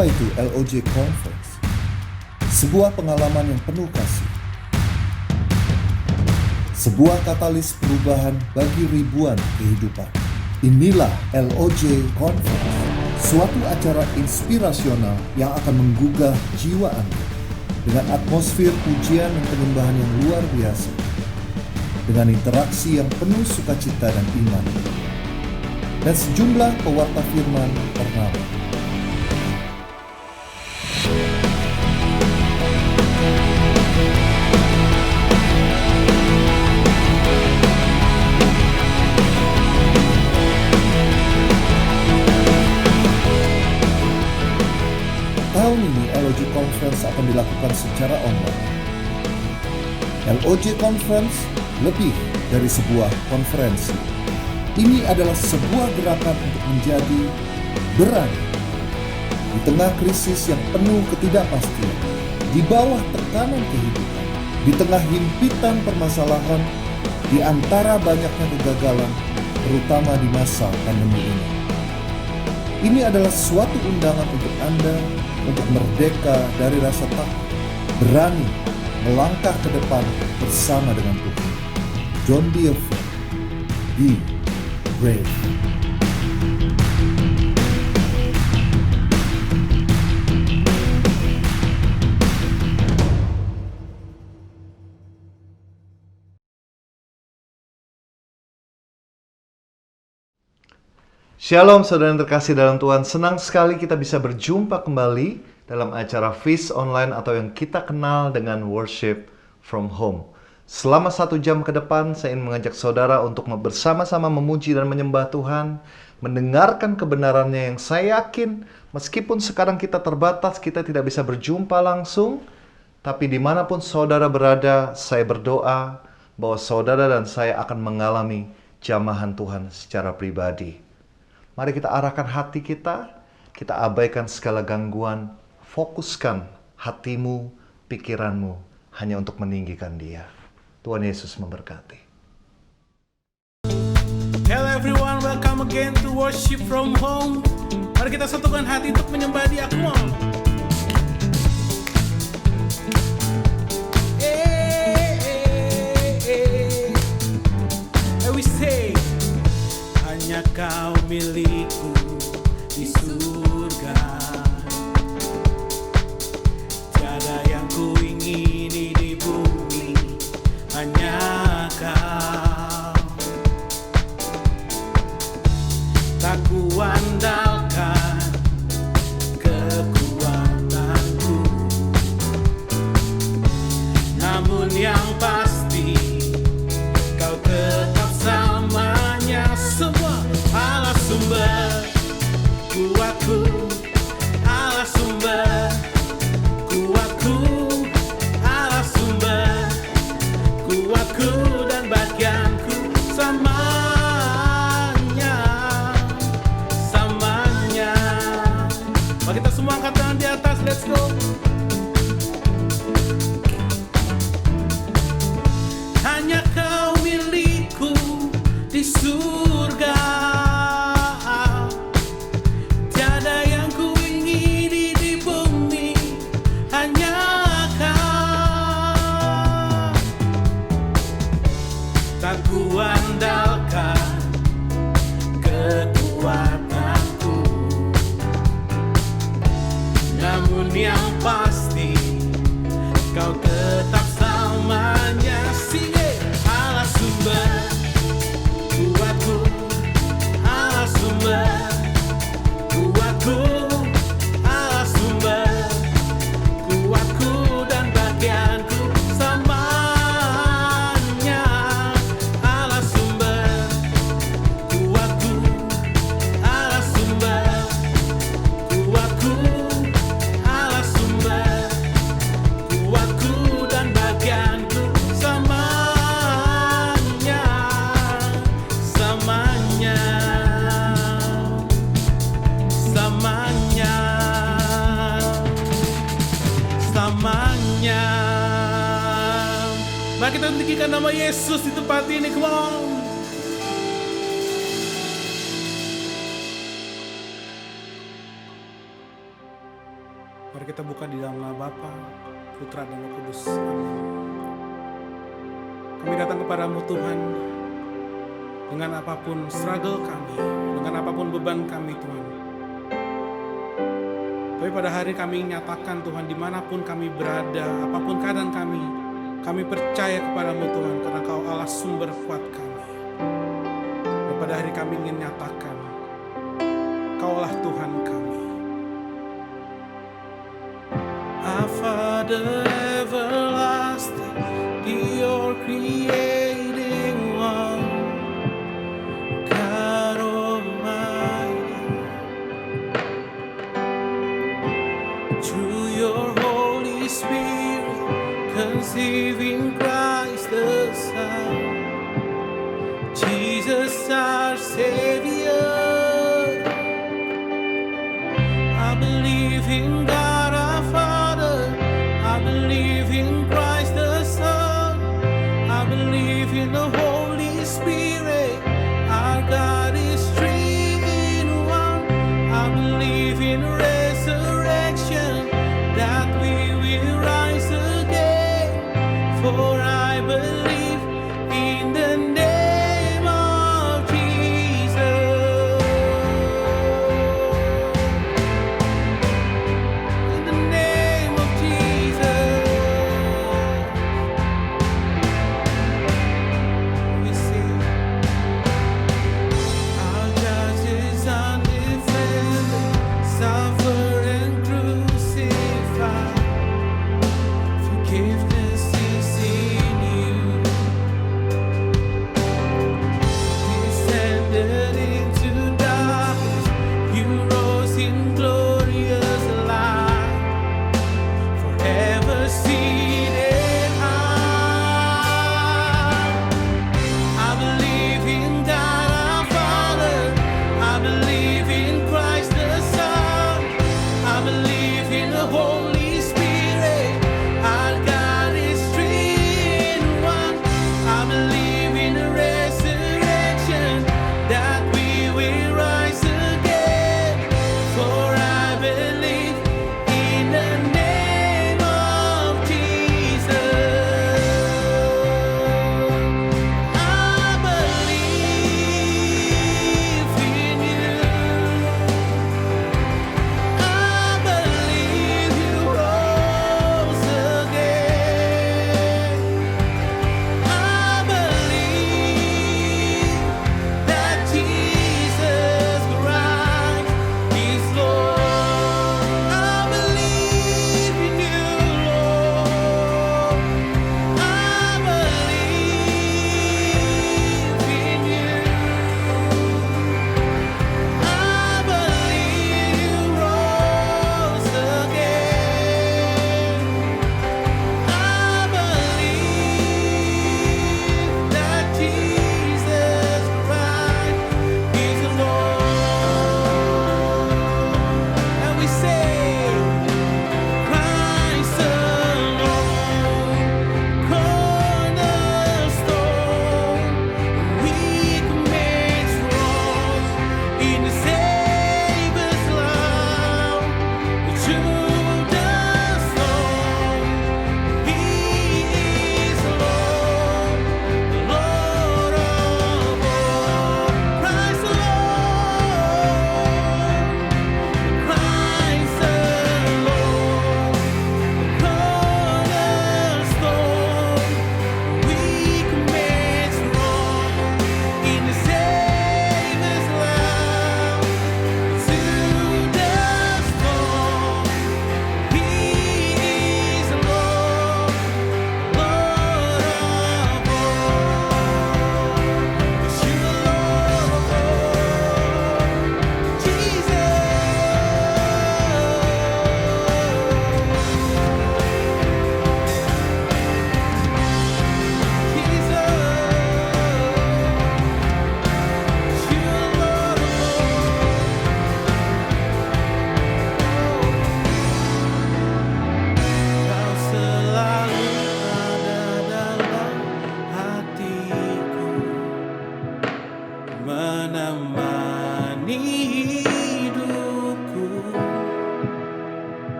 Apa itu LOJ Conference? Sebuah pengalaman yang penuh kasih. Sebuah katalis perubahan bagi ribuan kehidupan. Inilah LOJ Conference, suatu acara inspirasional yang akan menggugah jiwa Anda dengan atmosfer pujian dan penyembahan yang luar biasa, dengan interaksi yang penuh sukacita dan iman, dan sejumlah pewarta firman ternama. Tahun ini LOJ Conference akan dilakukan secara online. LOJ Conference lebih dari sebuah konferensi. Ini adalah sebuah gerakan untuk menjadi berani di tengah krisis yang penuh ketidakpastian, di bawah tekanan kehidupan, di tengah himpitan permasalahan, di antara banyaknya kegagalan, terutama di masa pandemi ini. Ini adalah suatu undangan untuk Anda untuk merdeka dari rasa takut, berani melangkah ke depan bersama dengan Tuhan. Don't be afraid, be brave. Shalom saudara yang terkasih dalam Tuhan, senang sekali kita bisa berjumpa kembali dalam acara Feast Online atau yang kita kenal dengan Worship from Home. Selama 1 jam ke depan, saya ingin mengajak saudara untuk bersama-sama memuji dan menyembah Tuhan, mendengarkan kebenarannya yang saya yakin, meskipun sekarang kita terbatas, kita tidak bisa berjumpa langsung, tapi dimanapun saudara berada, saya berdoa bahwa saudara dan saya akan mengalami jamahan Tuhan secara pribadi. Mari kita arahkan hati kita abaikan segala gangguan, fokuskan hatimu, pikiranmu hanya untuk meninggikan Dia. Tuhan Yesus memberkati. Hello everyone, welcome again to Worship from Home. Mari kita satukan hati untuk menyembah Dia. Come on. And we say, hanya Kau milikku di surga. Tiada yang ku ingini di bumi, hanya Kau. Tak ku andalkan kekuatanku, namun yang pasti Kau tetap samanya. Semua Allah sumber kuatku, Allah sumber kuatku, Allah sumber kuatku dan bagianku, samanya, samanya. Mari kita semua angkat tangan di atas, let's go. Hanya Kau milikku di surga. Tiada yang ku ingini di bumi, hanya Kau. Tak ku andalkan kekuatanku, namun yang pasti Kau tetap samanya. Sini Allah sumber kuatku, Allah sumber kuatku, Allah sumber kuatku dan bagianku, samanya. Allah sumber kuatku, Allah sumber kuatku, Allah sumber kuatku dan bagianku, samanya, samanya, samanya, samanya. Mari kita tinggikan nama Yesus di tempat ini, come on. kita buka di dalam nama Bapa, Putra dan Roh Kudus. Amin. Kami datang kepadamu Tuhan dengan apapun struggle kami, dengan apapun beban kami Tuhan. Tapi pada hari kami nyatakan Tuhan, dimanapun kami berada, apapun keadaan kami percaya kepadamu Tuhan, karena Kau Allah sumber kuat kami. Dan pada hari kami ingin nyatakan, Kaulah Tuhan kami. Our Father everlasting, your creating one, God Almighty, through your Holy Spirit, conceiving Christ the Son, Jesus our Savior. I believe in God our Father, I believe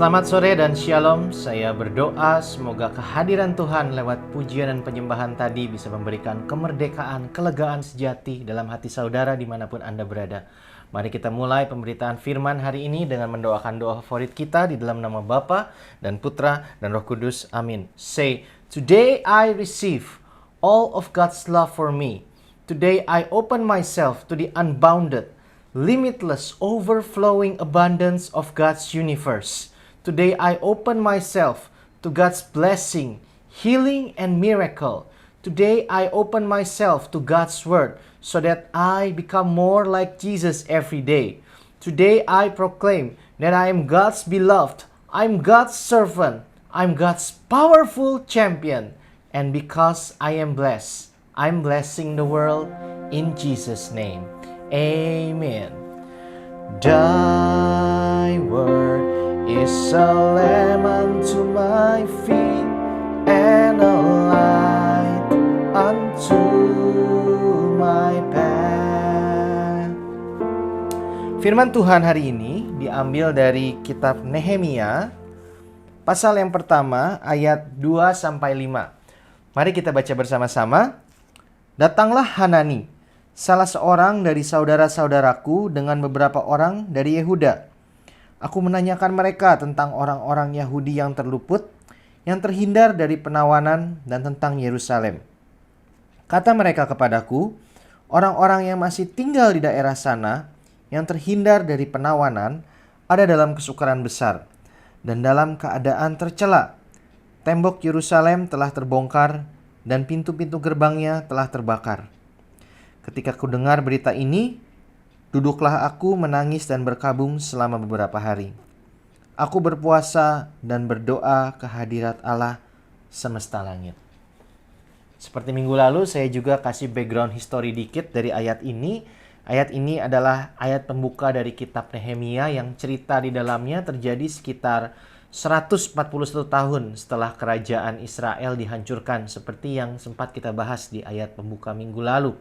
Selamat sore dan shalom. Saya berdoa semoga kehadiran Tuhan lewat pujian dan penyembahan tadi bisa memberikan kemerdekaan, kelegaan sejati dalam hati saudara dimanapun Anda berada. Mari kita mulai pemberitaan firman hari ini dengan mendoakan doa favorit kita di dalam nama Bapa dan Putra dan Roh Kudus. Amin. Say, today I receive all of God's love for me. Today I open myself to the unbounded, limitless, overflowing abundance of God's universe. Today I open myself to God's blessing, healing, and miracle. Today I open myself to God's word so that I become more like Jesus every day. Today I proclaim that I am God's beloved, I'm God's servant, I'm God's powerful champion. And because I am blessed, I'm blessing the world in Jesus' name. Amen. Thy word is a lamp unto my feet and a light unto my path. Firman Tuhan hari ini diambil dari kitab Nehemia, pasal yang pertama ayat 2-5. Mari kita baca bersama-sama. Datanglah Hanani, salah seorang dari saudara-saudaraku dengan beberapa orang dari Yehuda. Aku menanyakan mereka tentang orang-orang Yahudi yang terluput, yang terhindar dari penawanan, dan tentang Yerusalem. Kata mereka kepadaku, orang-orang yang masih tinggal di daerah sana, yang terhindar dari penawanan, ada dalam kesukaran besar, dan dalam keadaan tercela. Tembok Yerusalem telah terbongkar, dan pintu-pintu gerbangnya telah terbakar. Ketika ku dengar berita ini, duduklah aku menangis dan berkabung selama beberapa hari. Aku berpuasa dan berdoa ke hadirat Allah semesta langit. Seperti minggu lalu, saya juga kasih background history dikit dari ayat ini. Ayat ini adalah ayat pembuka dari kitab Nehemia yang cerita di dalamnya terjadi sekitar 141 tahun setelah kerajaan Israel dihancurkan, seperti yang sempat kita bahas di ayat pembuka minggu lalu.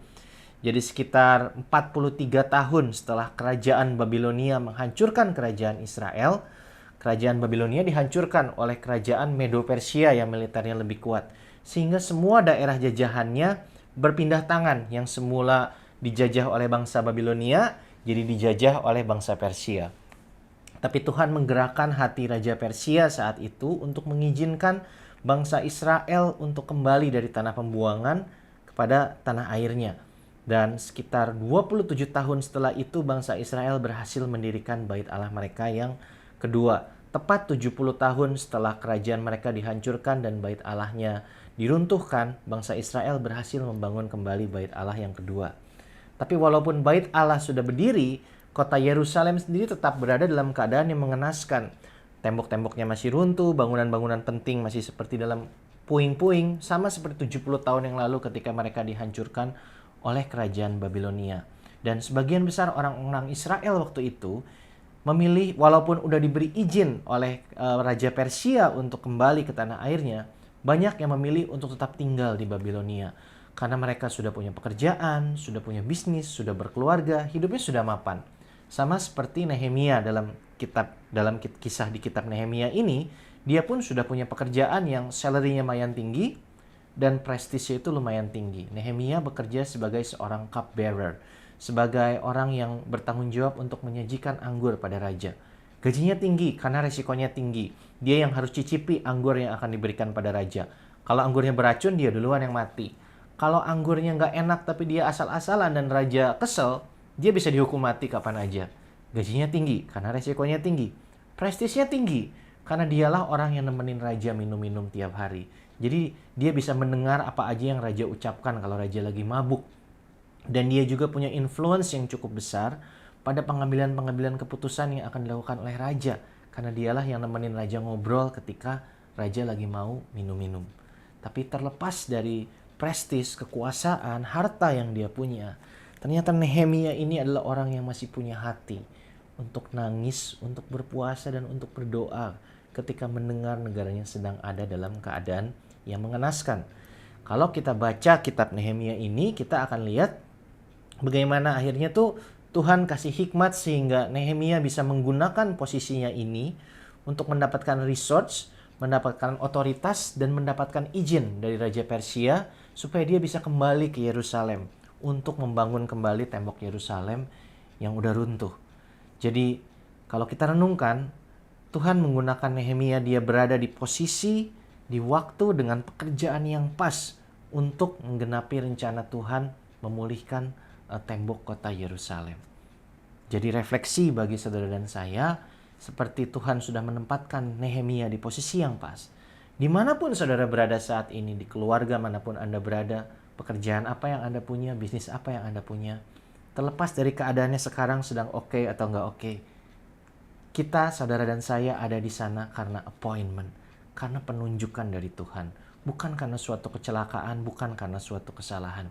Jadi sekitar 43 tahun setelah kerajaan Babilonia menghancurkan kerajaan Israel, kerajaan Babilonia dihancurkan oleh kerajaan Medo-Persia yang militernya lebih kuat. Sehingga semua daerah jajahannya berpindah tangan, yang semula dijajah oleh bangsa Babilonia jadi dijajah oleh bangsa Persia. Tapi Tuhan menggerakkan hati Raja Persia saat itu untuk mengizinkan bangsa Israel untuk kembali dari tanah pembuangan kepada tanah airnya. Dan sekitar 27 tahun setelah itu bangsa Israel berhasil mendirikan bait Allah mereka yang kedua. Tepat 70 tahun setelah kerajaan mereka dihancurkan dan bait Allahnya diruntuhkan, bangsa Israel berhasil membangun kembali bait Allah yang kedua. Tapi walaupun bait Allah sudah berdiri, kota Yerusalem sendiri tetap berada dalam keadaan yang mengenaskan. Tembok-temboknya masih runtuh, bangunan-bangunan penting masih seperti dalam puing-puing, sama seperti 70 tahun yang lalu ketika mereka dihancurkan oleh kerajaan Babilonia. Dan sebagian besar orang-orang Israel waktu itu memilih, walaupun udah diberi izin oleh Raja Persia untuk kembali ke tanah airnya, banyak yang memilih untuk tetap tinggal di Babilonia. Karena mereka sudah punya pekerjaan, sudah punya bisnis, sudah berkeluarga, hidupnya sudah mapan. Sama seperti Nehemia dalam kisah di kitab Nehemia ini, dia pun sudah punya pekerjaan yang salary-nya lumayan tinggi, dan prestisnya itu lumayan tinggi. Nehemia bekerja sebagai seorang cupbearer, sebagai orang yang bertanggung jawab untuk menyajikan anggur pada raja. Gajinya tinggi karena resikonya tinggi. Dia yang harus cicipi anggur yang akan diberikan pada raja. Kalau anggurnya beracun, dia duluan yang mati. Kalau anggurnya nggak enak tapi dia asal-asalan dan raja kesel, dia bisa dihukum mati kapan aja. Gajinya tinggi karena resikonya tinggi. Prestisnya tinggi karena dialah orang yang nemenin raja minum-minum tiap hari. Jadi dia bisa mendengar apa aja yang raja ucapkan kalau raja lagi mabuk. Dan dia juga punya influence yang cukup besar pada pengambilan-pengambilan keputusan yang akan dilakukan oleh raja. Karena dialah yang nemenin raja ngobrol ketika raja lagi mau minum-minum. Tapi terlepas dari prestis, kekuasaan, harta yang dia punya, ternyata Nehemia ini adalah orang yang masih punya hati untuk nangis, untuk berpuasa, dan untuk berdoa ketika mendengar negaranya sedang ada dalam keadaan yang mengenaskan. Kalau kita baca kitab Nehemia ini, kita akan lihat bagaimana akhirnya tuh Tuhan kasih hikmat sehingga Nehemia bisa menggunakan posisinya ini untuk mendapatkan resource, mendapatkan otoritas, dan mendapatkan izin dari Raja Persia supaya dia bisa kembali ke Yerusalem untuk membangun kembali tembok Yerusalem yang udah runtuh. Jadi kalau kita renungkan, Tuhan menggunakan Nehemia, dia berada di posisi, di waktu dengan pekerjaan yang pas untuk menggenapi rencana Tuhan memulihkan tembok kota Yerusalem. Jadi refleksi bagi saudara dan saya, seperti Tuhan sudah menempatkan Nehemia di posisi yang pas. Dimanapun saudara berada saat ini, di keluarga manapun Anda berada, pekerjaan apa yang Anda punya, bisnis apa yang Anda punya, terlepas dari keadaannya sekarang sedang oke atau nggak oke, kita, saudara dan saya ada di sana karena appointment, karena penunjukan dari Tuhan, bukan karena suatu kecelakaan, bukan karena suatu kesalahan.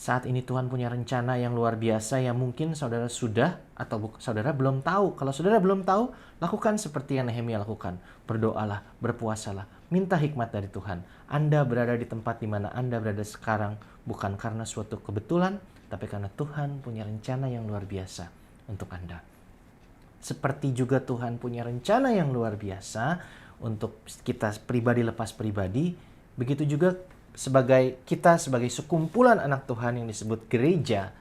Saat ini Tuhan punya rencana yang luar biasa yang mungkin saudara sudah atau saudara belum tahu. Kalau saudara belum tahu, lakukan seperti yang Nehemia lakukan. Berdoalah, berpuasalah, minta hikmat dari Tuhan. Anda berada di tempat di mana Anda berada sekarang bukan karena suatu kebetulan, tapi karena Tuhan punya rencana yang luar biasa untuk Anda. Seperti juga Tuhan punya rencana yang luar biasa untuk kita pribadi lepas pribadi, begitu juga kita sebagai sekumpulan anak Tuhan yang disebut gereja,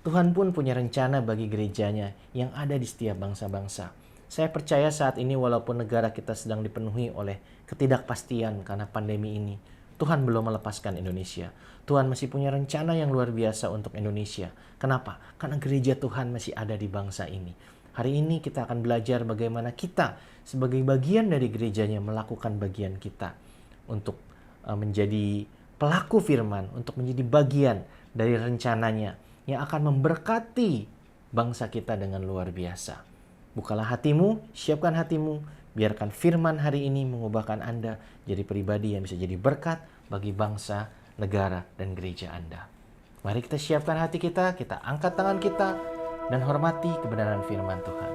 Tuhan pun punya rencana bagi gerejanya yang ada di setiap bangsa-bangsa. Saya percaya saat ini walaupun negara kita sedang dipenuhi oleh ketidakpastian karena pandemi ini, Tuhan belum melepaskan Indonesia. Tuhan masih punya rencana yang luar biasa untuk Indonesia. Kenapa? Karena gereja Tuhan masih ada di bangsa ini. Hari ini kita akan belajar bagaimana kita sebagai bagian dari gerejanya melakukan bagian kita untuk menjadi pelaku firman, untuk menjadi bagian dari rencananya yang akan memberkati bangsa kita dengan luar biasa. Bukalah hatimu, siapkan hatimu, biarkan firman hari ini mengubahkan Anda jadi pribadi yang bisa jadi berkat bagi bangsa, negara, dan gereja Anda. Mari kita siapkan hati kita angkat tangan kita, dan hormati kebenaran firman Tuhan.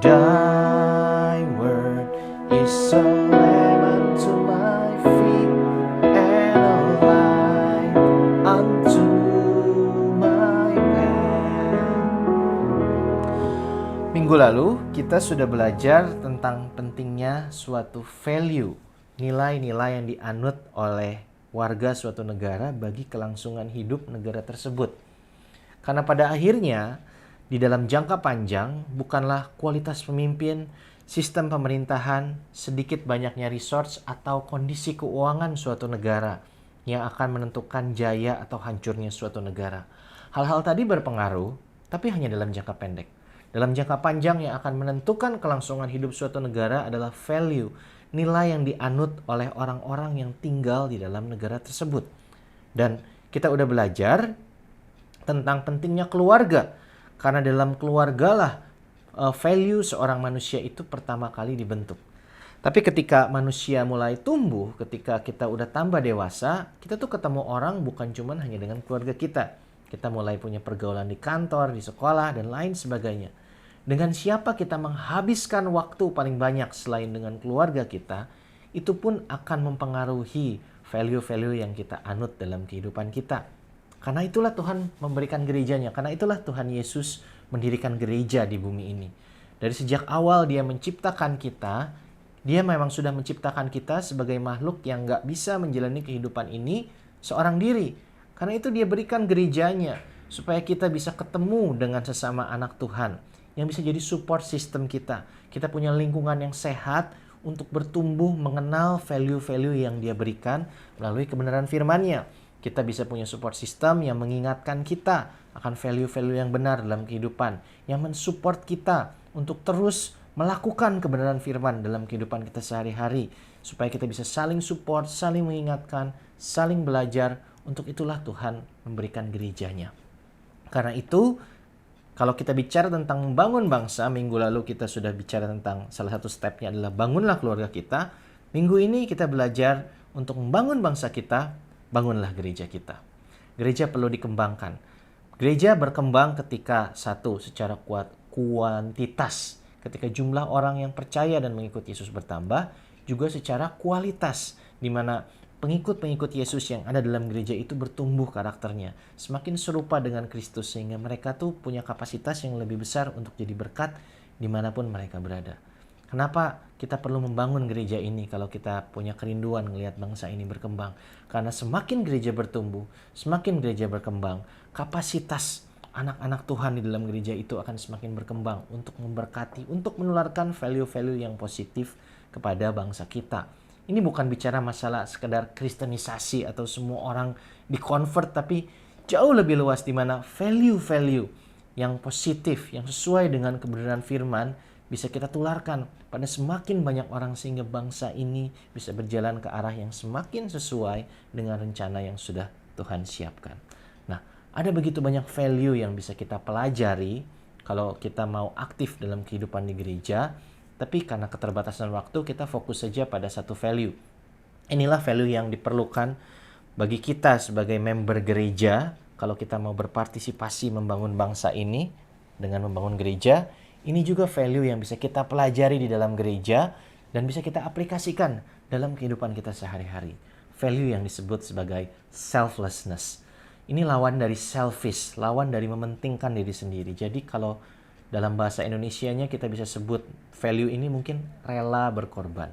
Thy word is a lamp unto my feet and a light unto my path. Minggu lalu kita sudah belajar tentang pentingnya suatu value, nilai-nilai yang dianut oleh warga suatu negara bagi kelangsungan hidup negara tersebut. Karena pada akhirnya di dalam jangka panjang bukanlah kualitas pemimpin, sistem pemerintahan, sedikit banyaknya resource atau kondisi keuangan suatu negara yang akan menentukan jaya atau hancurnya suatu negara. Hal-hal tadi berpengaruh, tapi hanya dalam jangka pendek. Dalam jangka panjang yang akan menentukan kelangsungan hidup suatu negara adalah value, nilai yang dianut oleh orang-orang yang tinggal di dalam negara tersebut. Dan kita udah belajar tentang pentingnya keluarga, karena dalam keluargalah value seorang manusia itu pertama kali dibentuk. Tapi ketika manusia mulai tumbuh, ketika kita udah tambah dewasa, kita tuh ketemu orang bukan cuma hanya dengan keluarga kita. Kita mulai punya pergaulan di kantor, di sekolah, dan lain sebagainya. Dengan siapa kita menghabiskan waktu paling banyak selain dengan keluarga kita, itu pun akan mempengaruhi value-value yang kita anut dalam kehidupan kita. Karena itulah Tuhan memberikan gerejanya. Karena itulah Tuhan Yesus mendirikan gereja di bumi ini. Dari sejak awal dia menciptakan kita, dia memang sudah menciptakan kita sebagai makhluk yang gak bisa menjalani kehidupan ini seorang diri. Karena itu dia berikan gerejanya supaya kita bisa ketemu dengan sesama anak Tuhan yang bisa jadi support system kita. Kita punya lingkungan yang sehat untuk bertumbuh mengenal value-value yang dia berikan melalui kebenaran firman-Nya. Kita bisa punya support system yang mengingatkan kita akan value-value yang benar dalam kehidupan, yang mensupport kita untuk terus melakukan kebenaran firman dalam kehidupan kita sehari-hari, supaya kita bisa saling support, saling mengingatkan, saling belajar. Untuk itulah Tuhan memberikan gerejanya. Karena itu, kalau kita bicara tentang membangun bangsa, minggu lalu kita sudah bicara tentang salah satu stepnya adalah bangunlah keluarga kita. Minggu ini kita belajar untuk membangun bangsa kita, bangunlah gereja kita. Gereja perlu dikembangkan. Gereja berkembang ketika satu, secara kuantitas. Ketika jumlah orang yang percaya dan mengikut Yesus bertambah, juga secara kualitas, di mana pengikut-pengikut Yesus yang ada dalam gereja itu bertumbuh karakternya. Semakin serupa dengan Kristus, sehingga mereka tuh punya kapasitas yang lebih besar untuk jadi berkat dimanapun mereka berada. Kenapa kita perlu membangun gereja ini kalau kita punya kerinduan melihat bangsa ini berkembang? Karena semakin gereja bertumbuh, semakin gereja berkembang, kapasitas anak-anak Tuhan di dalam gereja itu akan semakin berkembang untuk memberkati, untuk menularkan value-value yang positif kepada bangsa kita. Ini bukan bicara masalah sekedar kristenisasi atau semua orang di-convert, tapi jauh lebih luas di mana value-value yang positif, yang sesuai dengan kebenaran firman bisa kita tularkan pada semakin banyak orang sehingga bangsa ini bisa berjalan ke arah yang semakin sesuai dengan rencana yang sudah Tuhan siapkan. Nah, ada begitu banyak value yang bisa kita pelajari kalau kita mau aktif dalam kehidupan di gereja, tapi karena keterbatasan waktu kita fokus saja pada satu value. Inilah value yang diperlukan bagi kita sebagai member gereja kalau kita mau berpartisipasi membangun bangsa ini dengan membangun gereja. Ini juga value yang bisa kita pelajari di dalam gereja dan bisa kita aplikasikan dalam kehidupan kita sehari-hari. Value yang disebut sebagai selflessness. Ini lawan dari selfish, lawan dari mementingkan diri sendiri. Jadi kalau dalam bahasa Indonesianya kita bisa sebut value ini mungkin rela berkorban.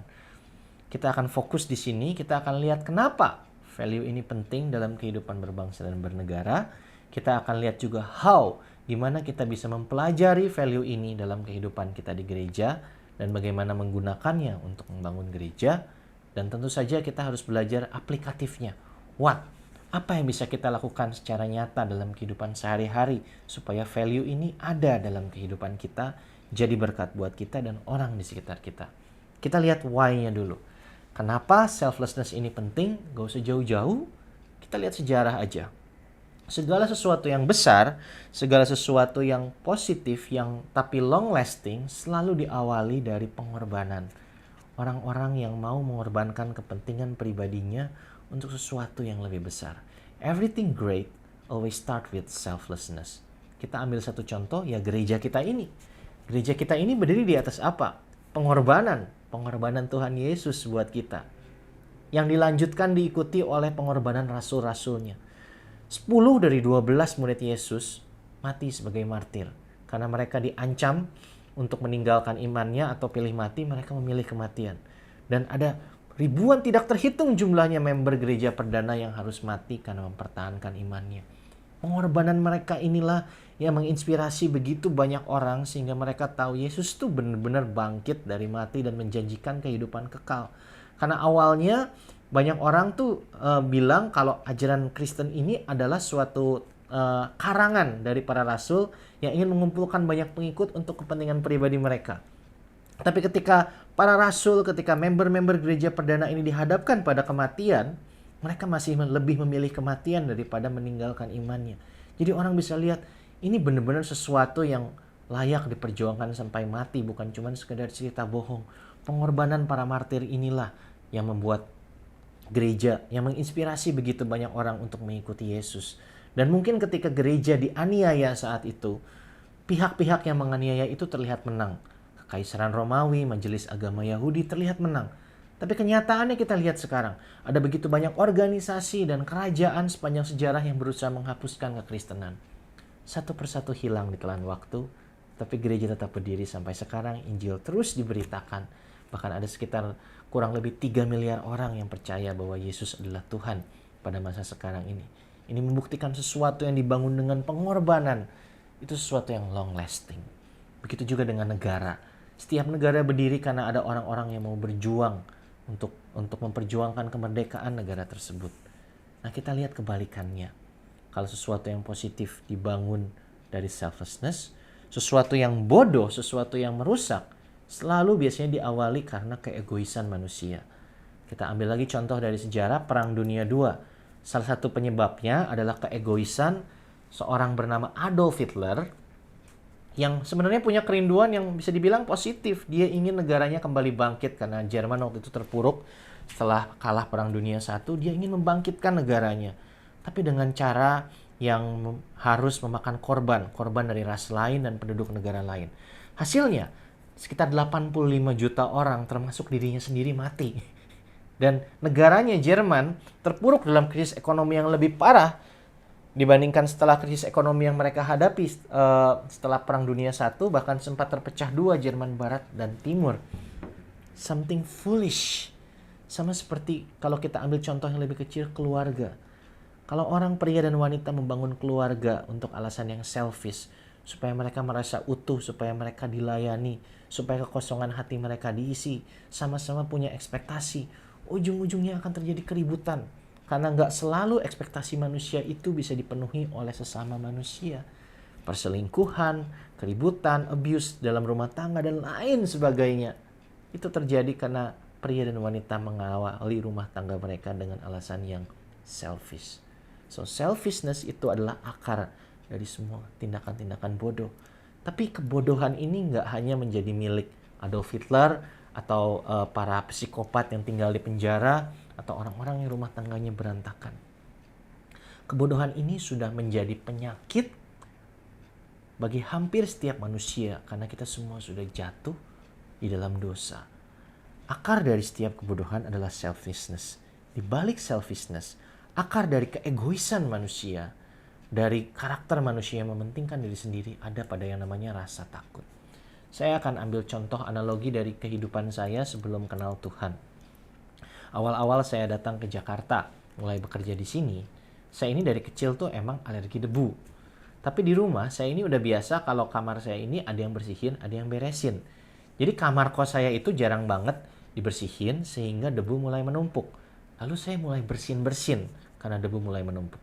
Kita akan fokus di sini, kita akan lihat kenapa value ini penting dalam kehidupan berbangsa dan bernegara. Kita akan lihat juga gimana kita bisa mempelajari value ini dalam kehidupan kita di gereja dan bagaimana menggunakannya untuk membangun gereja. Dan tentu saja kita harus belajar aplikatifnya. Apa yang bisa kita lakukan secara nyata dalam kehidupan sehari-hari supaya value ini ada dalam kehidupan kita, jadi berkat buat kita dan orang di sekitar kita. Kita lihat why-nya dulu. Kenapa selflessness ini penting? Gak usah jauh-jauh, kita lihat sejarah aja. Segala sesuatu yang besar, segala sesuatu yang positif, yang tapi long lasting, selalu diawali dari pengorbanan. Orang-orang yang mau mengorbankan kepentingan pribadinya untuk sesuatu yang lebih besar. Everything great always start with selflessness. Kita ambil satu contoh, ya gereja kita ini. Gereja kita ini berdiri di atas apa? Pengorbanan Tuhan Yesus buat kita. Yang dilanjutkan diikuti oleh pengorbanan rasul-rasulnya. 10 dari 12 murid Yesus mati sebagai martir. Karena mereka diancam untuk meninggalkan imannya atau pilih mati, mereka memilih kematian. Dan ada ribuan tidak terhitung jumlahnya member gereja perdana yang harus mati karena mempertahankan imannya. Pengorbanan mereka inilah yang menginspirasi begitu banyak orang sehingga mereka tahu Yesus tuh benar-benar bangkit dari mati dan menjanjikan kehidupan kekal. Karena awalnya banyak orang tuh bilang kalau ajaran Kristen ini adalah suatu karangan dari para rasul yang ingin mengumpulkan banyak pengikut untuk kepentingan pribadi mereka. Tapi ketika para rasul, ketika member-member gereja perdana ini dihadapkan pada kematian, mereka masih lebih memilih kematian daripada meninggalkan imannya. Jadi orang bisa lihat ini benar-benar sesuatu yang layak diperjuangkan sampai mati, bukan cuma sekedar cerita bohong. Pengorbanan para martir inilah yang membuat gereja, yang menginspirasi begitu banyak orang untuk mengikuti Yesus. Dan mungkin ketika gereja dianiaya saat itu, pihak-pihak yang menganiaya itu terlihat menang. Kekaisaran Romawi, Majelis Agama Yahudi terlihat menang. Tapi kenyataannya kita lihat sekarang, ada begitu banyak organisasi dan kerajaan sepanjang sejarah yang berusaha menghapuskan kekristenan. Satu persatu hilang di telan waktu, tapi gereja tetap berdiri sampai sekarang, Injil terus diberitakan. Bahkan ada sekitar kurang lebih 3 miliar orang yang percaya bahwa Yesus adalah Tuhan pada masa sekarang ini. Ini membuktikan sesuatu yang dibangun dengan pengorbanan. Itu sesuatu yang long lasting. Begitu juga dengan negara. Setiap negara berdiri karena ada orang-orang yang mau berjuang untuk memperjuangkan kemerdekaan negara tersebut. Nah, kita lihat kebalikannya. Kalau sesuatu yang positif dibangun dari selflessness, sesuatu yang bodoh, sesuatu yang merusak, selalu biasanya diawali karena keegoisan manusia. Kita ambil lagi contoh dari sejarah Perang Dunia II. Salah satu penyebabnya adalah keegoisan seorang bernama Adolf Hitler yang sebenarnya punya kerinduan yang bisa dibilang positif. Dia ingin negaranya kembali bangkit karena Jerman waktu itu terpuruk setelah kalah Perang Dunia I. Dia ingin membangkitkan negaranya. Tapi dengan cara yang harus memakan korban dari ras lain dan penduduk negara lain. Hasilnya, sekitar 85 juta orang termasuk dirinya sendiri mati. Dan negaranya Jerman terpuruk dalam krisis ekonomi yang lebih parah Dibandingkan setelah krisis ekonomi yang mereka hadapi setelah Perang Dunia I, bahkan sempat terpecah dua Jerman Barat dan Timur. Something foolish. Sama seperti kalau kita ambil contoh yang lebih kecil, keluarga. Kalau orang pria dan wanita membangun keluarga untuk alasan yang selfish, supaya mereka merasa utuh, supaya mereka dilayani, supaya kekosongan hati mereka diisi, sama-sama punya ekspektasi, ujung-ujungnya akan terjadi keributan. Karena nggak selalu ekspektasi manusia itu bisa dipenuhi oleh sesama manusia. Perselingkuhan, keributan, abuse dalam rumah tangga, dan lain sebagainya. Itu terjadi karena pria dan wanita mengawali rumah tangga mereka dengan alasan yang selfish. So, selfishness itu adalah akar dari semua tindakan-tindakan bodoh. Tapi kebodohan ini nggak hanya menjadi milik Adolf Hitler atau para psikopat yang tinggal di penjara, atau orang-orang yang rumah tangganya berantakan. Kebodohan ini sudah menjadi penyakit bagi hampir setiap manusia karena kita semua sudah jatuh di dalam dosa. Akar dari setiap kebodohan adalah selfishness. Di balik selfishness, akar dari keegoisan manusia, dari karakter manusia yang mementingkan diri sendiri, ada pada yang namanya rasa takut. Saya akan ambil contoh analogi dari kehidupan saya sebelum kenal Tuhan. Awal-awal saya datang ke Jakarta, mulai bekerja di sini, saya ini dari kecil tuh emang alergi debu. Tapi di rumah saya ini udah biasa kalau kamar saya ini ada yang bersihin, ada yang beresin. Jadi kamar kos saya itu jarang banget dibersihin sehingga debu mulai menumpuk. Lalu saya mulai bersin-bersin karena debu mulai menumpuk.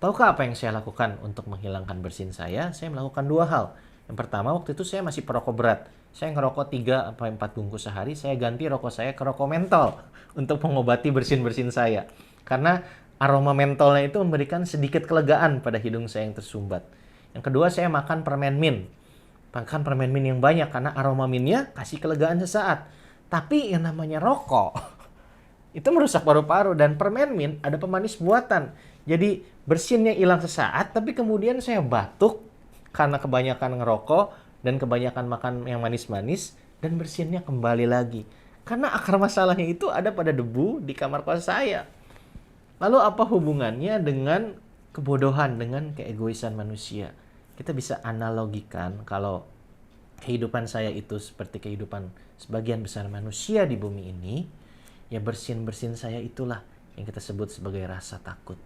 Tahukah apa yang saya lakukan untuk menghilangkan bersin saya? Saya melakukan dua hal. Yang pertama, waktu itu saya masih perokok berat. Saya ngerokok 3-4 bungkus sehari, saya ganti rokok saya ke rokok mentol untuk mengobati bersin-bersin saya. Karena aroma mentolnya itu memberikan sedikit kelegaan pada hidung saya yang tersumbat. Yang kedua, saya makan permen mint. Makan permen mint yang banyak karena aroma mintnya kasih kelegaan sesaat. Tapi yang namanya rokok, itu merusak paru-paru, dan permen mint ada pemanis buatan. Jadi bersinnya hilang sesaat, tapi kemudian saya batuk karena kebanyakan ngerokok dan kebanyakan makan yang manis-manis, dan bersinnya kembali lagi. Karena akar masalahnya itu ada pada debu di kamar kos saya. Lalu apa hubungannya dengan kebodohan, dengan keegoisan manusia? Kita bisa analogikan kalau kehidupan saya itu seperti kehidupan sebagian besar manusia di bumi ini, ya bersin-bersin saya itulah yang kita sebut sebagai rasa takut.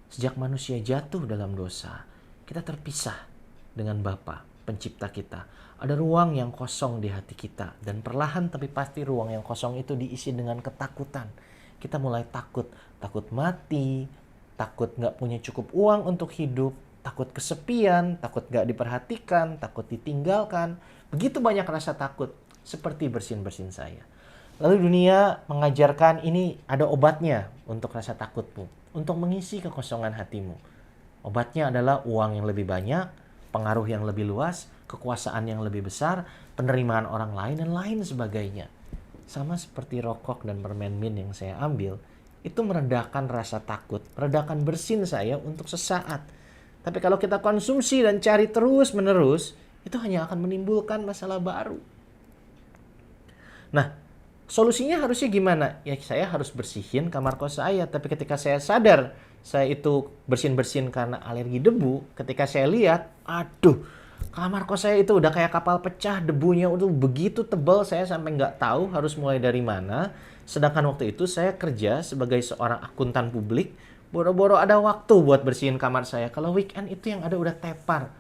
Sejak manusia jatuh dalam dosa, kita terpisah dengan Bapa, pencipta kita. Ada ruang yang kosong di hati kita, dan perlahan tapi pasti ruang yang kosong itu diisi dengan ketakutan. Kita mulai takut mati, takut nggak punya cukup uang untuk hidup, takut kesepian, takut nggak diperhatikan, takut ditinggalkan. Begitu banyak rasa takut, seperti bersin-bersin saya. Lalu dunia mengajarkan ini ada obatnya untuk rasa takutmu, untuk mengisi kekosongan hatimu. Obatnya adalah uang yang lebih banyak, pengaruh yang lebih luas, kekuasaan yang lebih besar, penerimaan orang lain, dan lain sebagainya. Sama seperti rokok dan permen mint yang saya ambil, itu meredakan rasa takut, meredakan bersin saya untuk sesaat. Tapi kalau kita konsumsi dan cari terus-menerus, itu hanya akan menimbulkan masalah baru. Nah, solusinya harusnya gimana? Ya, saya harus bersihin kamar kos saya. Tapi ketika saya sadar saya itu bersin-bersin karena alergi debu, ketika saya lihat, aduh, kamar kos saya itu udah kayak kapal pecah, debunya udah begitu tebal, saya sampai nggak tahu harus mulai dari mana. Sedangkan waktu itu saya kerja sebagai seorang akuntan publik, boro-boro ada waktu buat bersihin kamar saya. Kalau weekend itu yang ada udah tepar.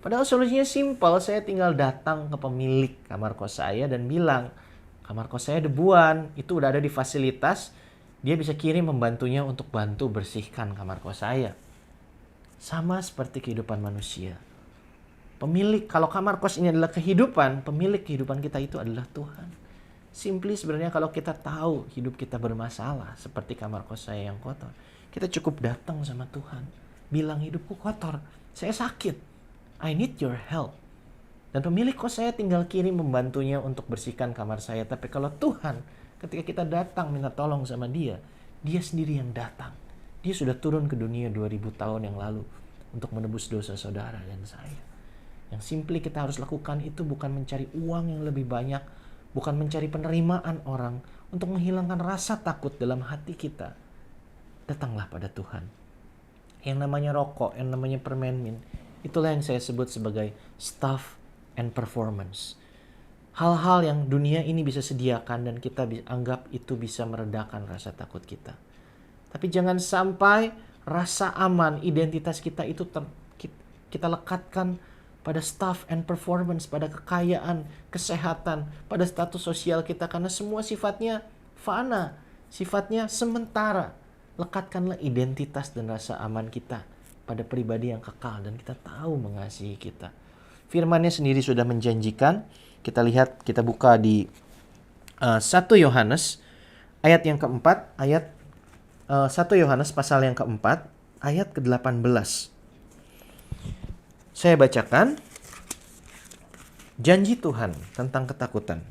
Padahal solusinya simpel, saya tinggal datang ke pemilik kamar kos saya dan bilang, kamar kos saya debuan, itu udah ada di fasilitas, dia bisa kirim pembantunya untuk bantu bersihkan kamar kos saya. Sama seperti kehidupan manusia. Pemilik, kalau kamar kos ini adalah kehidupan, pemilik kehidupan kita itu adalah Tuhan. Simply sebenarnya kalau kita tahu hidup kita bermasalah, seperti kamar kos saya yang kotor, kita cukup datang sama Tuhan. Bilang, hidupku kotor, saya sakit, I need your help. Dan pemilik kos saya tinggal kirim pembantunya untuk bersihkan kamar saya. Tapi kalau Tuhan, ketika kita datang minta tolong sama dia, dia sendiri yang datang. Dia sudah turun ke dunia 2000 tahun yang lalu untuk menebus dosa saudara dan saya. Yang simply kita harus lakukan itu bukan mencari uang yang lebih banyak, bukan mencari penerimaan orang, untuk menghilangkan rasa takut dalam hati kita. Datanglah pada Tuhan. yang namanya rokok, yang namanya permen mint, itulah yang saya sebut sebagai stuff and performance. Hal-hal yang dunia ini bisa sediakan dan kita anggap itu bisa meredakan rasa takut kita. Tapi jangan sampai rasa aman, identitas kita itu kita lekatkan pada stuff and performance, pada kekayaan, kesehatan, pada status sosial kita, karena semua sifatnya fana, sifatnya sementara. Lekatkanlah identitas dan rasa aman kita pada pribadi yang kekal dan kita tahu mengasihi kita. Firman-Nya sendiri sudah menjanjikan. Kita lihat, kita buka di 1 Yohanes ayat yang keempat, 1 Yohanes pasal yang keempat, ayat ke-18. Saya bacakan. Janji Tuhan tentang ketakutan.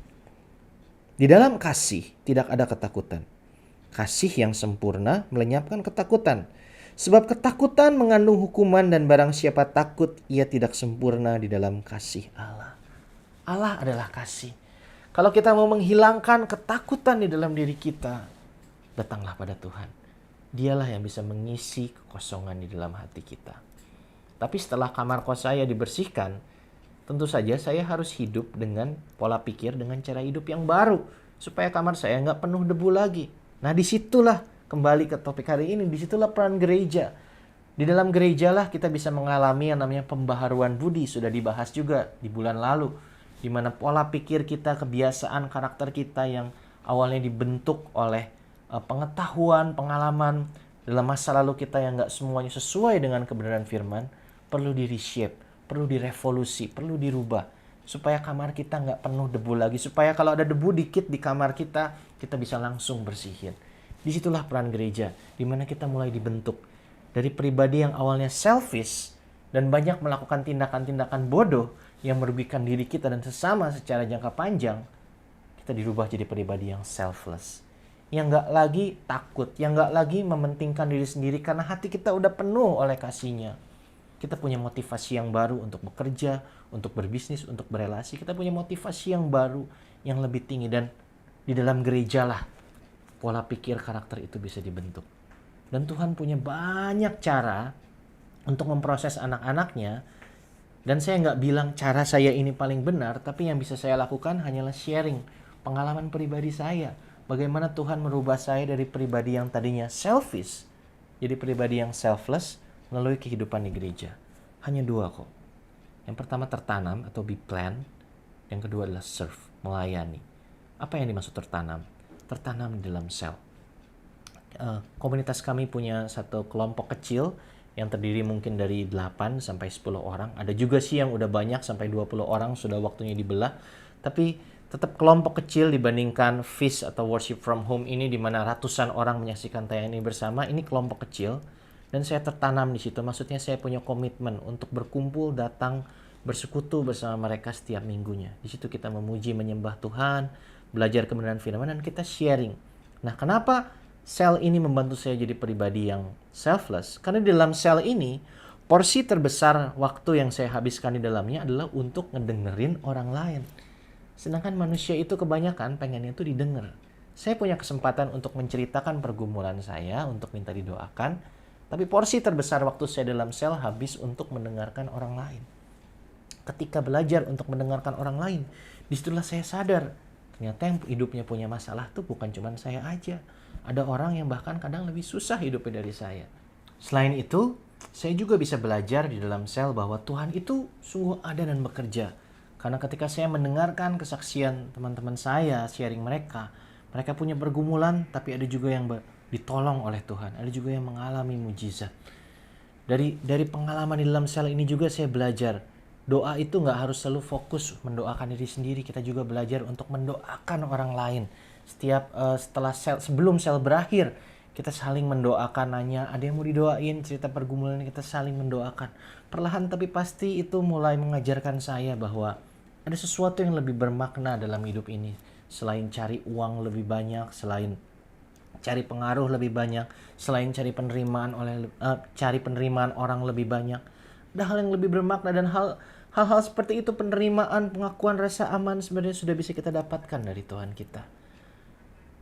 Di dalam kasih tidak ada ketakutan. Kasih yang sempurna melenyapkan ketakutan. Sebab ketakutan mengandung hukuman dan barang siapa takut, ia tidak sempurna di dalam kasih Allah. Allah adalah kasih. Kalau kita mau menghilangkan ketakutan di dalam diri kita, datanglah pada Tuhan. Dialah yang bisa mengisi kekosongan di dalam hati kita. Tapi setelah kamar kos saya dibersihkan, tentu saja saya harus hidup dengan pola pikir, dengan cara hidup yang baru. Supaya kamar saya nggak penuh debu lagi. Nah, disitulah kembali ke topik hari ini, disitulah peran gereja. Di dalam gerejalah kita bisa mengalami yang namanya pembaharuan budi, sudah dibahas juga di bulan lalu, di mana pola pikir kita, kebiasaan, karakter kita yang awalnya dibentuk oleh pengetahuan, pengalaman dalam masa lalu kita yang nggak semuanya sesuai dengan kebenaran firman, perlu di-reshape, perlu direvolusi, perlu dirubah, supaya kamar kita nggak penuh debu lagi, supaya kalau ada debu dikit di kamar kita bisa langsung bersihin. Disitulah peran gereja, di mana kita mulai dibentuk dari pribadi yang awalnya selfish dan banyak melakukan tindakan-tindakan bodoh yang merugikan diri kita dan sesama secara jangka panjang. Kita dirubah jadi pribadi yang selfless, yang nggak lagi takut, yang nggak lagi mementingkan diri sendiri karena hati kita udah penuh oleh kasih-Nya. Kita punya motivasi yang baru untuk bekerja, untuk berbisnis, untuk berelasi. Kita punya motivasi yang baru, yang lebih tinggi. Dan di dalam gereja lah pola pikir karakter itu bisa dibentuk. Dan Tuhan punya banyak cara untuk memproses anak-anaknya. Dan saya nggak bilang cara saya ini paling benar, tapi yang bisa saya lakukan hanyalah sharing pengalaman pribadi saya. Bagaimana Tuhan merubah saya dari pribadi yang tadinya selfish, jadi pribadi yang selfless melalui kehidupan di gereja. Hanya 2 kok. Yang pertama tertanam atau be plant. Yang kedua adalah serve, melayani. Apa yang dimaksud tertanam? Tertanam di dalam sel. Komunitas kami punya satu kelompok kecil yang terdiri mungkin dari 8 sampai 10 orang. Ada juga sih yang udah banyak sampai 20 orang, sudah waktunya dibelah. Tapi tetap kelompok kecil dibandingkan Feast atau Worship from Home ini, di mana ratusan orang menyaksikan tayangan ini bersama. Ini kelompok kecil dan saya tertanam di situ. Maksudnya saya punya komitmen untuk berkumpul, datang, bersekutu bersama mereka setiap minggunya. Di situ kita memuji, menyembah Tuhan, belajar kebenaran firman, dan kita sharing. Nah, kenapa sel ini membantu saya jadi pribadi yang selfless? Karena di dalam sel ini, porsi terbesar waktu yang saya habiskan di dalamnya adalah untuk ngedengerin orang lain. Sedangkan manusia itu kebanyakan pengennya itu didengar. Saya punya kesempatan untuk menceritakan pergumulan saya, untuk minta didoakan, tapi porsi terbesar waktu saya dalam sel habis untuk mendengarkan orang lain. Ketika belajar untuk mendengarkan orang lain, disitulah saya sadar, ternyata yang hidupnya punya masalah tuh bukan cuma saya aja. Ada orang yang bahkan kadang lebih susah hidupnya dari saya. Selain itu, saya juga bisa belajar di dalam sel bahwa Tuhan itu sungguh ada dan bekerja. Karena ketika saya mendengarkan kesaksian teman-teman saya, sharing mereka punya pergumulan, tapi ada juga yang ditolong oleh Tuhan. Ada juga yang mengalami mujizat. Dari pengalaman di dalam sel ini juga saya belajar, doa itu nggak harus selalu fokus mendoakan diri sendiri. Kita juga belajar untuk mendoakan orang lain. Sebelum sel berakhir, kita saling mendoakan, nanya ada yang mau didoain, cerita pergumulan, kita saling mendoakan. Perlahan tapi pasti itu mulai mengajarkan saya bahwa ada sesuatu yang lebih bermakna dalam hidup ini. Selain cari uang lebih banyak, selain cari pengaruh lebih banyak, selain cari penerimaan orang lebih banyak, ada hal yang lebih bermakna. Dan hal-hal seperti itu, penerimaan, pengakuan, rasa aman, sebenarnya sudah bisa kita dapatkan dari Tuhan kita.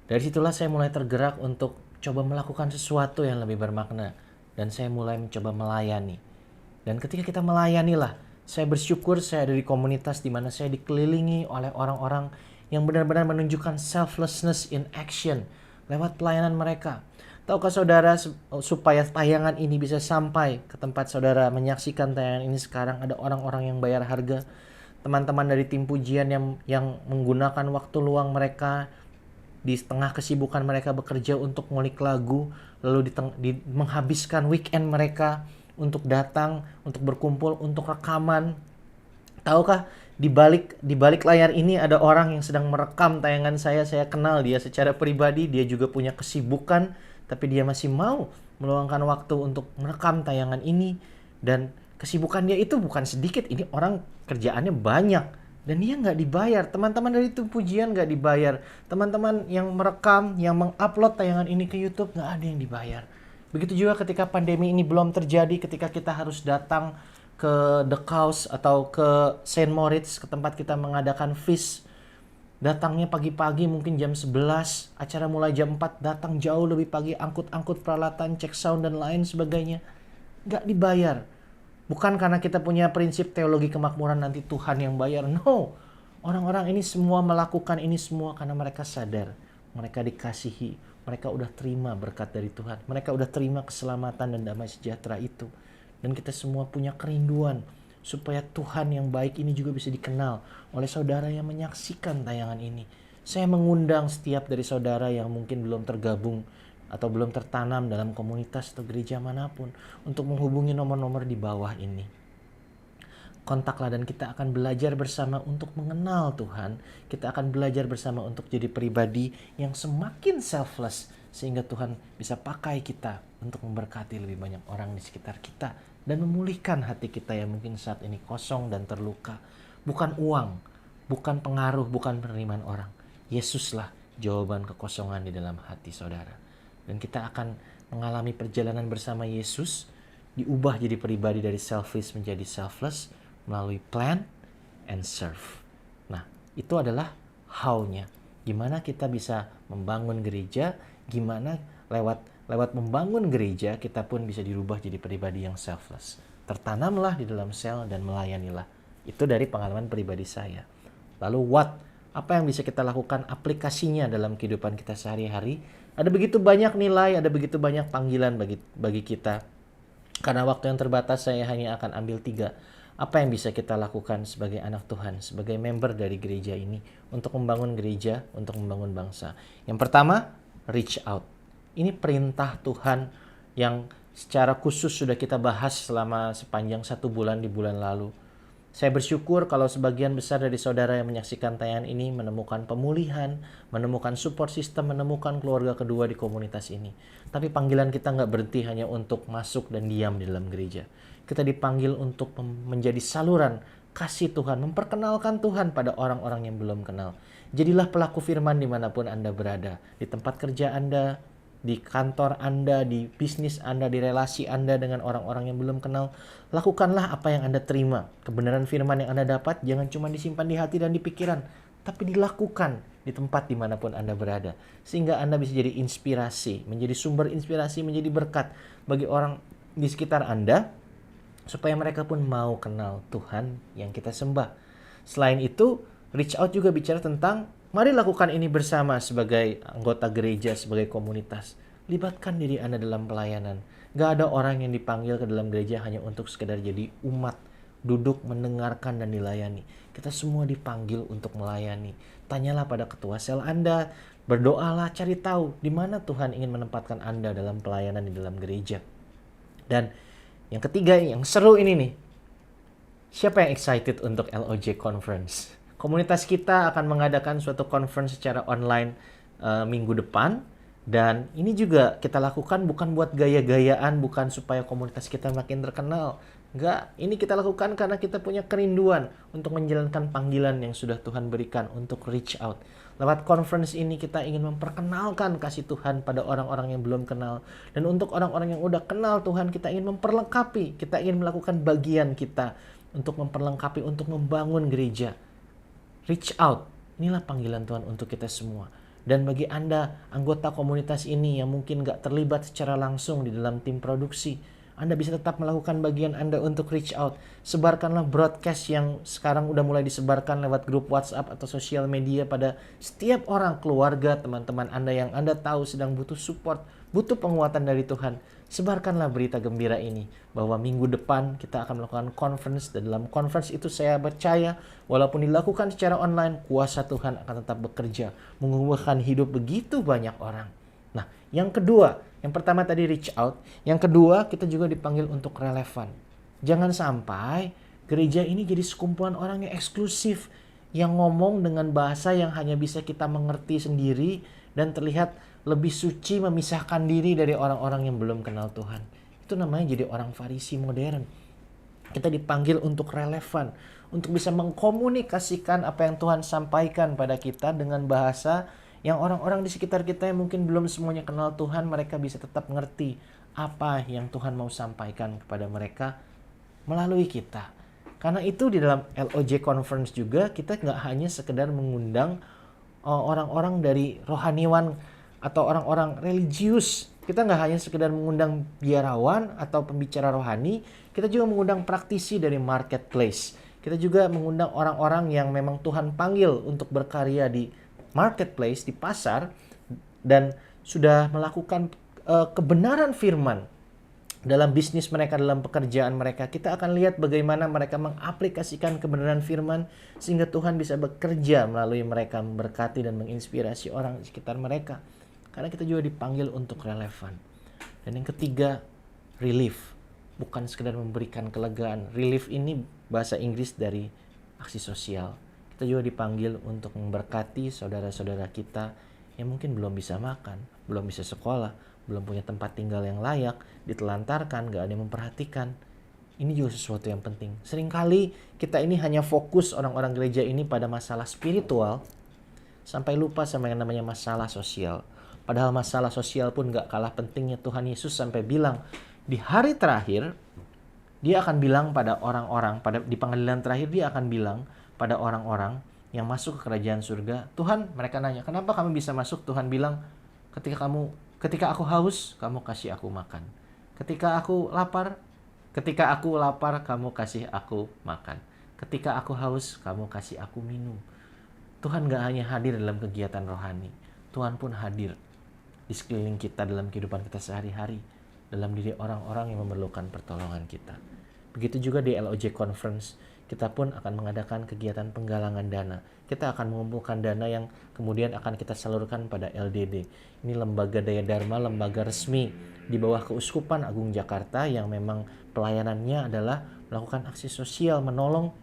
Dari situlah saya mulai tergerak untuk coba melakukan sesuatu yang lebih bermakna. dan saya mulai mencoba melayani. Dan ketika kita melayanilah, saya bersyukur saya ada di komunitas di mana saya dikelilingi oleh orang-orang yang benar-benar menunjukkan selflessness in action lewat pelayanan mereka. Tahukah saudara, supaya tayangan ini bisa sampai ke tempat saudara menyaksikan tayangan ini sekarang, ada orang-orang yang bayar harga. Teman-teman dari tim pujian yang menggunakan waktu luang mereka di tengah kesibukan mereka bekerja untuk ngulik lagu, lalu menghabiskan weekend mereka untuk datang, untuk berkumpul, untuk rekaman. Tahukah, di balik layar ini ada orang yang sedang merekam tayangan saya kenal dia secara pribadi, dia juga punya kesibukan, tapi dia masih mau meluangkan waktu untuk merekam tayangan ini. Dan kesibukan dia itu bukan sedikit, ini orang kerjaannya banyak. Dan dia nggak dibayar. Teman-teman dari tim pujian nggak dibayar. Teman-teman yang merekam, yang mengupload tayangan ini ke YouTube, nggak ada yang dibayar. Begitu juga ketika pandemi ini belum terjadi, ketika kita harus datang ke The Cause atau ke Saint Moritz, ke tempat kita mengadakan feast. Datangnya pagi-pagi mungkin jam 11, acara mulai jam 4, datang jauh lebih pagi, angkut-angkut peralatan, cek sound dan lain sebagainya. Nggak dibayar. Bukan karena kita punya prinsip teologi kemakmuran nanti Tuhan yang bayar. No. Orang-orang ini semua melakukan ini semua karena mereka sadar. Mereka dikasihi. Mereka udah terima berkat dari Tuhan. Mereka udah terima keselamatan dan damai sejahtera itu. Dan kita semua punya kerinduan supaya Tuhan yang baik ini juga bisa dikenal oleh saudara yang menyaksikan tayangan ini. Saya mengundang setiap dari saudara yang mungkin belum tergabung atau belum tertanam dalam komunitas atau gereja manapun untuk menghubungi nomor-nomor di bawah ini. Kontaklah dan kita akan belajar bersama untuk mengenal Tuhan. Kita akan belajar bersama untuk jadi pribadi yang semakin selfless sehingga Tuhan bisa pakai kita untuk memberkati lebih banyak orang di sekitar kita dan memulihkan hati kita yang mungkin saat ini kosong dan terluka. Bukan uang, bukan pengaruh, bukan penerimaan orang. Yesuslah jawaban kekosongan di dalam hati saudara. Dan kita akan mengalami perjalanan bersama Yesus, diubah jadi pribadi dari selfish menjadi selfless melalui plan and serve. Nah, itu adalah how-nya. Gimana kita bisa membangun gereja, gimana lewat membangun gereja kita pun bisa dirubah jadi pribadi yang selfless. Tertanamlah di dalam sel dan melayanilah. Itu dari pengalaman pribadi saya. Lalu what? Apa yang bisa kita lakukan aplikasinya dalam kehidupan kita sehari-hari? Ada begitu banyak nilai, ada begitu banyak panggilan bagi kita. Karena waktu yang terbatas saya hanya akan ambil 3. Apa yang bisa kita lakukan sebagai anak Tuhan, sebagai member dari gereja ini untuk membangun gereja, untuk membangun bangsa. Yang pertama, reach out. Ini perintah Tuhan yang secara khusus sudah kita bahas selama sepanjang 1 bulan di bulan lalu. Saya bersyukur kalau sebagian besar dari saudara yang menyaksikan tayangan ini menemukan pemulihan, menemukan support system, menemukan keluarga kedua di komunitas ini. Tapi panggilan kita nggak berhenti hanya untuk masuk dan diam di dalam gereja. Kita dipanggil untuk menjadi saluran kasih Tuhan, memperkenalkan Tuhan pada orang-orang yang belum kenal. Jadilah pelaku firman dimanapun Anda berada, di tempat kerja Anda, di kantor Anda, di bisnis Anda, di relasi Anda dengan orang-orang yang belum kenal. Lakukanlah apa yang Anda terima. Kebenaran firman yang Anda dapat jangan cuma disimpan di hati dan di pikiran, tapi dilakukan di tempat dimanapun Anda berada. Sehingga Anda bisa jadi inspirasi, menjadi sumber inspirasi, menjadi berkat bagi orang di sekitar Anda, supaya mereka pun mau kenal Tuhan yang kita sembah. Selain itu, reach out juga bicara tentang mari lakukan ini bersama sebagai anggota gereja, sebagai komunitas. Libatkan diri Anda dalam pelayanan. Gak ada orang yang dipanggil ke dalam gereja hanya untuk sekedar jadi umat, duduk, mendengarkan, dan dilayani. Kita semua dipanggil untuk melayani. Tanyalah pada ketua sel Anda, berdoalah, cari tahu di mana Tuhan ingin menempatkan Anda dalam pelayanan di dalam gereja. Dan yang ketiga, yang seru ini nih. Siapa yang excited untuk LOJ Conference? Komunitas kita akan mengadakan suatu conference secara online minggu depan. Dan ini juga kita lakukan bukan buat gaya-gayaan, bukan supaya komunitas kita makin terkenal. Enggak, ini kita lakukan karena kita punya kerinduan untuk menjalankan panggilan yang sudah Tuhan berikan untuk reach out. Lewat conference ini kita ingin memperkenalkan kasih Tuhan pada orang-orang yang belum kenal. Dan untuk orang-orang yang udah kenal Tuhan, kita ingin memperlengkapi. Kita ingin melakukan bagian kita untuk memperlengkapi, untuk membangun gereja. Reach out. Inilah panggilan Tuhan untuk kita semua. Dan bagi Anda, anggota komunitas ini yang mungkin gak terlibat secara langsung di dalam tim produksi, Anda bisa tetap melakukan bagian Anda untuk reach out. Sebarkanlah broadcast yang sekarang udah mulai disebarkan lewat grup WhatsApp atau sosial media pada setiap orang, keluarga, teman-teman Anda yang Anda tahu sedang butuh support, butuh penguatan dari Tuhan. Sebarkanlah berita gembira ini bahwa minggu depan kita akan melakukan conference, dan dalam conference itu saya percaya walaupun dilakukan secara online, kuasa Tuhan akan tetap bekerja mengubahkan hidup begitu banyak orang. Nah, yang kedua, yang pertama tadi reach out, yang kedua kita juga dipanggil untuk relevan. Jangan sampai gereja ini jadi sekumpulan orang yang eksklusif, yang ngomong dengan bahasa yang hanya bisa kita mengerti sendiri dan terlihat lebih suci, memisahkan diri dari orang-orang yang belum kenal Tuhan. Itu namanya jadi orang Farisi modern. Kita dipanggil untuk relevan, untuk bisa mengkomunikasikan apa yang Tuhan sampaikan pada kita dengan bahasa yang orang-orang di sekitar kita yang mungkin belum semuanya kenal Tuhan, mereka bisa tetap mengerti apa yang Tuhan mau sampaikan kepada mereka melalui kita. Karena itu di dalam LOJ Conference juga kita nggak hanya sekedar mengundang orang-orang dari rohaniwan atau orang-orang religius. Kita nggak hanya sekedar mengundang biarawan atau pembicara rohani, kita juga mengundang praktisi dari marketplace. Kita juga mengundang orang-orang yang memang Tuhan panggil untuk berkarya di marketplace, di pasar, dan sudah melakukan kebenaran firman dalam bisnis mereka, dalam pekerjaan mereka. Kita akan lihat bagaimana mereka mengaplikasikan kebenaran firman sehingga Tuhan bisa bekerja melalui mereka, memberkati dan menginspirasi orang di sekitar mereka. Karena kita juga dipanggil untuk relevan. Dan yang ketiga, relief. Bukan sekedar memberikan kelegaan. Relief ini bahasa Inggris dari aksi sosial. Kita juga dipanggil untuk memberkati saudara-saudara kita yang mungkin belum bisa makan, belum bisa sekolah, belum punya tempat tinggal yang layak, ditelantarkan, gak ada yang memperhatikan. Ini juga sesuatu yang penting. Seringkali kita ini hanya fokus orang-orang gereja ini pada masalah spiritual, sampai lupa sama yang namanya masalah sosial. Padahal masalah sosial pun gak kalah pentingnya. Tuhan Yesus sampai bilang, di hari terakhir, dia akan bilang pada orang-orang, di pengadilan terakhir dia akan bilang pada orang-orang yang masuk ke kerajaan surga. Tuhan, mereka nanya, kenapa kami bisa masuk? Tuhan bilang, ketika aku haus, kamu kasih aku makan. Ketika aku lapar, kamu kasih aku makan. Ketika aku haus, kamu kasih aku minum. Tuhan gak hanya hadir dalam kegiatan rohani, Tuhan pun hadir di sekeliling kita dalam kehidupan kita sehari-hari, dalam diri orang-orang yang memerlukan pertolongan kita. Begitu juga di LOJ Conference, kita pun akan mengadakan kegiatan penggalangan dana. Kita akan mengumpulkan dana yang kemudian akan kita salurkan pada LDD. Ini lembaga daya dharma, lembaga resmi di bawah Keuskupan Agung Jakarta yang memang pelayanannya adalah melakukan aksi sosial, menolong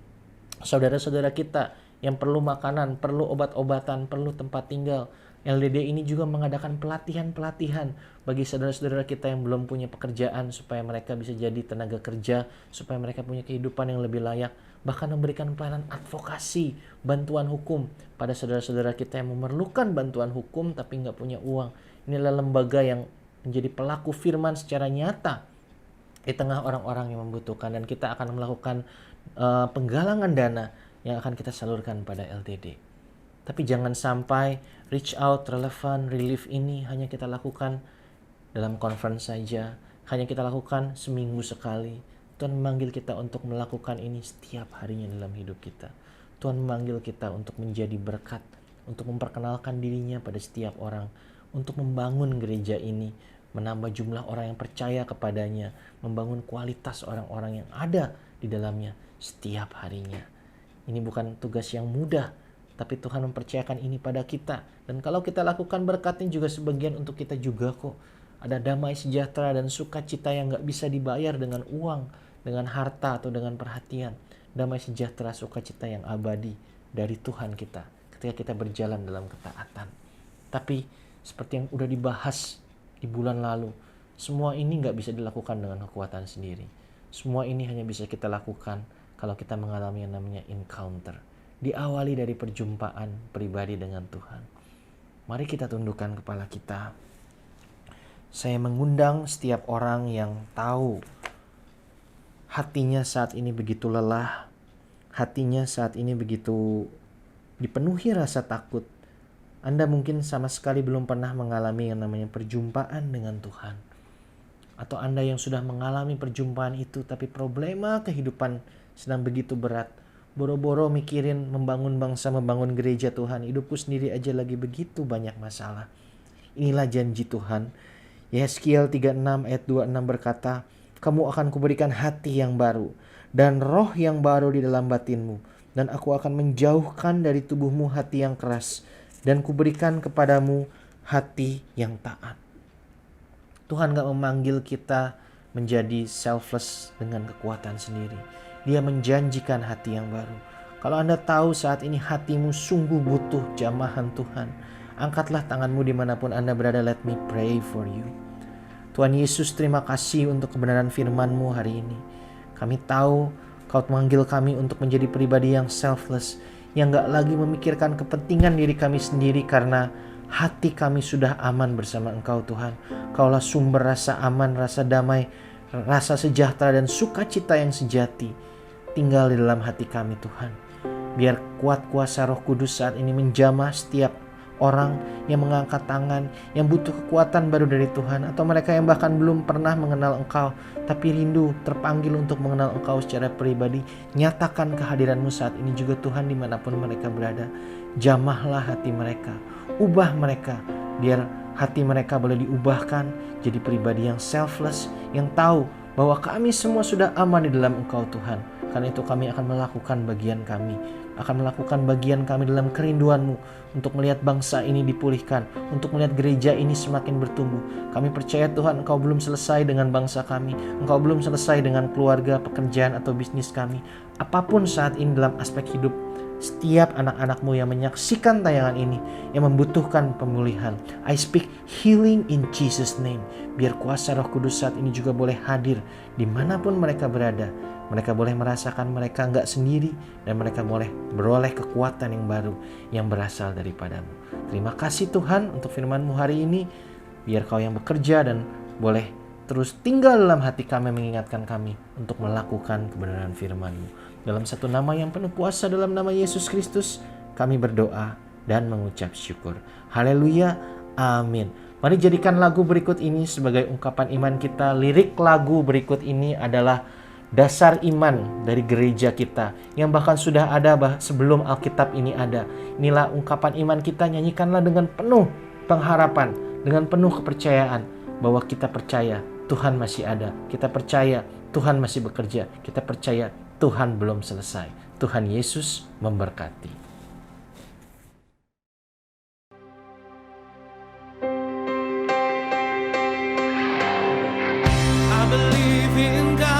saudara-saudara kita yang perlu makanan, perlu obat-obatan, perlu tempat tinggal. LDD ini juga mengadakan pelatihan-pelatihan bagi saudara-saudara kita yang belum punya pekerjaan supaya mereka bisa jadi tenaga kerja, supaya mereka punya kehidupan yang lebih layak. Bahkan memberikan pelayanan advokasi, bantuan hukum pada saudara-saudara kita yang memerlukan bantuan hukum tapi nggak punya uang. Inilah lembaga yang menjadi pelaku firman secara nyata di tengah orang-orang yang membutuhkan. Dan kita akan melakukan penggalangan dana yang akan kita salurkan pada LDD. Tapi jangan sampai reach out, relevan, relief ini hanya kita lakukan dalam conference saja. Hanya kita lakukan seminggu sekali. Tuhan memanggil kita untuk melakukan ini setiap harinya dalam hidup kita. Tuhan memanggil kita untuk menjadi berkat, untuk memperkenalkan dirinya pada setiap orang, untuk membangun gereja ini, menambah jumlah orang yang percaya kepadanya, membangun kualitas orang-orang yang ada di dalamnya setiap harinya. Ini bukan tugas yang mudah, tapi Tuhan mempercayakan ini pada kita. Dan kalau kita lakukan, berkatnya juga sebagian untuk kita juga kok. Ada damai sejahtera dan sukacita yang gak bisa dibayar dengan uang, dengan harta atau dengan perhatian. Damai sejahtera, sukacita yang abadi dari Tuhan kita ketika kita berjalan dalam ketaatan. Tapi seperti yang udah dibahas di bulan lalu, semua ini gak bisa dilakukan dengan kekuatan sendiri. Semua ini hanya bisa kita lakukan kalau kita mengalami yang namanya encounter. Diawali dari perjumpaan pribadi dengan Tuhan. Mari kita tundukkan kepala kita. Saya mengundang setiap orang yang tahu hatinya saat ini begitu lelah, hatinya saat ini begitu dipenuhi rasa takut, Anda mungkin sama sekali belum pernah mengalami yang namanya perjumpaan dengan Tuhan. Atau Anda yang sudah mengalami perjumpaan itu tapi problema kehidupan sedang begitu berat. Boro-boro mikirin membangun bangsa, membangun gereja Tuhan. Hidupku sendiri aja lagi begitu banyak masalah. Inilah janji Tuhan. Yeskiel 36 ayat 26 berkata, kamu akan kuberikan hati yang baru dan roh yang baru di dalam batinmu. Dan aku akan menjauhkan dari tubuhmu hati yang keras dan kuberikan kepadamu hati yang taat. Tuhan gak memanggil kita menjadi selfless dengan kekuatan sendiri. Dia menjanjikan hati yang baru. Kalau Anda tahu saat ini hatimu sungguh butuh jamahan Tuhan, angkatlah tanganmu dimanapun Anda berada. Let me pray for you. Tuhan Yesus, terima kasih untuk kebenaran firman-Mu hari ini. Kami tahu Kau memanggil kami untuk menjadi pribadi yang selfless, yang gak lagi memikirkan kepentingan diri kami sendiri karena hati kami sudah aman bersama Engkau Tuhan. Kaulah sumber rasa aman, rasa damai, rasa sejahtera dan sukacita yang sejati tinggal di dalam hati kami Tuhan. Biar kuat kuasa Roh Kudus saat ini menjamah setiap orang yang mengangkat tangan, yang butuh kekuatan baru dari Tuhan, atau mereka yang bahkan belum pernah mengenal Engkau tapi rindu terpanggil untuk mengenal Engkau secara pribadi. Nyatakan kehadiran-Mu saat ini juga Tuhan dimanapun mereka berada. Jamahlah hati mereka, ubah mereka, biar hati mereka boleh diubahkan jadi pribadi yang selfless, yang tahu bahwa kami semua sudah aman di dalam Engkau Tuhan. Karena itu kami akan melakukan bagian kami, akan melakukan bagian kami dalam kerinduan-Mu untuk melihat bangsa ini dipulihkan, untuk melihat gereja ini semakin bertumbuh. Kami percaya Tuhan, Engkau belum selesai dengan bangsa kami, Engkau belum selesai dengan keluarga, pekerjaan atau bisnis kami. Apapun saat ini dalam aspek hidup, setiap anak-anak-Mu yang menyaksikan tayangan ini, yang membutuhkan pemulihan, I speak healing in Jesus name. Biar kuasa Roh Kudus saat ini juga boleh hadir dimanapun mereka berada. Mereka boleh merasakan mereka enggak sendiri, dan mereka boleh beroleh kekuatan yang baru yang berasal daripada-Mu. Terima kasih Tuhan untuk firman-Mu hari ini. Biar Kau yang bekerja dan boleh terus tinggal dalam hati kami, mengingatkan kami untuk melakukan kebenaran firman-Mu. Dalam satu nama yang penuh kuasa, dalam nama Yesus Kristus, kami berdoa dan mengucap syukur. Haleluya, amin. Mari jadikan lagu berikut ini sebagai ungkapan iman kita. Lirik lagu berikut ini adalah dasar iman dari gereja kita yang bahkan sudah ada sebelum Alkitab ini ada. Inilah ungkapan iman kita. Nyanyikanlah dengan penuh pengharapan, dengan penuh kepercayaan bahwa kita percaya Tuhan masih ada. Kita percaya Tuhan masih bekerja. Kita percaya Tuhan belum selesai. Tuhan Yesus memberkati. I believe in God.